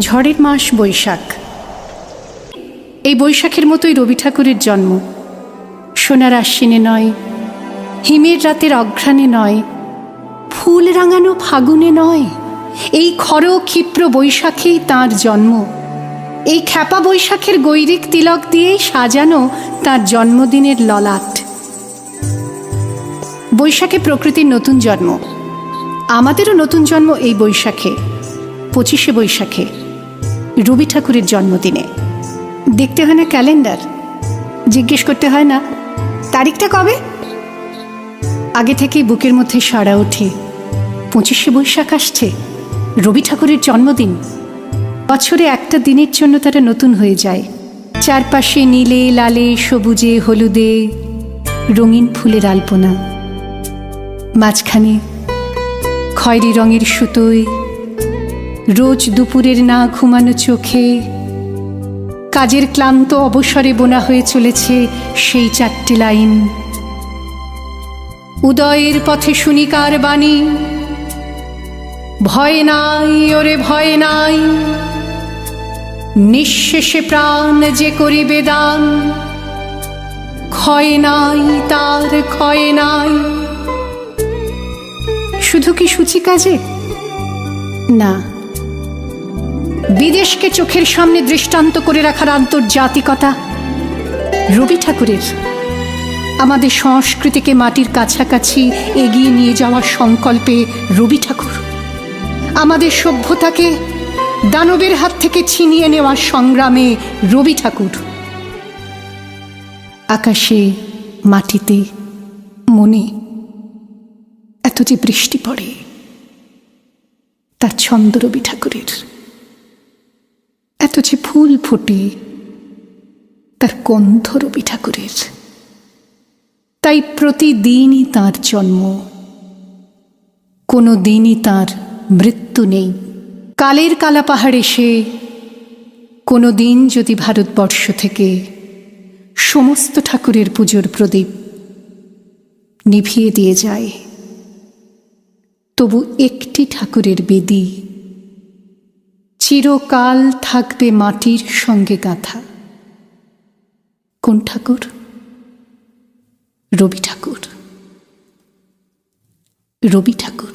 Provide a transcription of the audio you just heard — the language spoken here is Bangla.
ঝড়ের মাস বৈশাখ। এই বৈশাখের মতোই রবি ঠাকুরের জন্ম। সোনার আশ্বিনে নয়, হিমের রাতের অঘ্রাণে নয়, ফুল রাঙানো ফাগুনে নয়, এই খর ক্ষিপ্র বৈশাখেই তাঁর জন্ম। এই খ্যাপা বৈশাখের গৈরিক তিলক দিয়েই সাজানো তাঁর জন্মদিনের ললাট। বৈশাখে প্রকৃতির নতুন জন্ম, আমাদেরও নতুন জন্ম এই বৈশাখে, 25শে বৈশাখে, রবি ঠাকুরের জন্মদিনে। দেখতে হয় না ক্যালেন্ডার, জিজ্ঞেস করতে হয় না তারিখটা কবে। আগে থেকেই বুকের মধ্যে সাড়া ওঠে, 25শে বৈশাখ আসছে, রবি ঠাকুরের জন্মদিন। বছরে একটা দিনের জন্য তারা নতুন হয়ে যায়। চারপাশে নীলে লালে সবুজে হলুদে রঙিন ফুলের আলপনা, মাঝখানে খয়েরি রঙের সুতোয় রোজ দুপুরের না ঘুমানো চোখে কাজের ক্লান্ত অবসরে বোনা হয়ে চলেছে সেই 4টে লাইন। উদয়ের পথে শুনি কার বাণী, ভয় নাই ওরে ভয় নাই, নিঃশেষে প্রাণ যে করিবে দান, ক্ষয় নাই তার ক্ষয় নাই। শুধু কি সূচি কাজে? না, বিদেশকে চোখের সামনে দৃষ্টান্ত করে রাখার আন্তর্জাতিকতা রবি ঠাকুরের। আমাদের সংস্কৃতিকে মাটির কাছাকাছি এগিয়ে নিয়ে যাওয়ার সংকল্পে রবি ঠাকুর, আমাদের সভ্যতাকে দানবের হাত থেকে ছিনিয়ে নেওয়ার সংগ্রামে রবি ঠাকুর। আকাশে মাটিতে মনে এত যে বৃষ্টি পড়ে, তার ছন্দ রবি ঠাকুরের। এত যে ফুল ফোটে, তার গন্ধ রবি ঠাকুরের। তাই প্রতিদিনই তাঁর জন্ম, কোনো দিনই তাঁর মৃত্যু নেই। কালের কালা পাহাড় এসে কোনো দিন যদি ভারতবর্ষ থেকে সমস্ত ঠাকুরের পুজোর প্রদীপ নিভিয়ে দিয়ে যায়, তবু একটি ঠাকুরের বেদি চিরকাল থাকবে মাটির সঙ্গে গাঁথা। কোন ঠাকুর? রবি ঠাকুর। রবি ঠাকুর।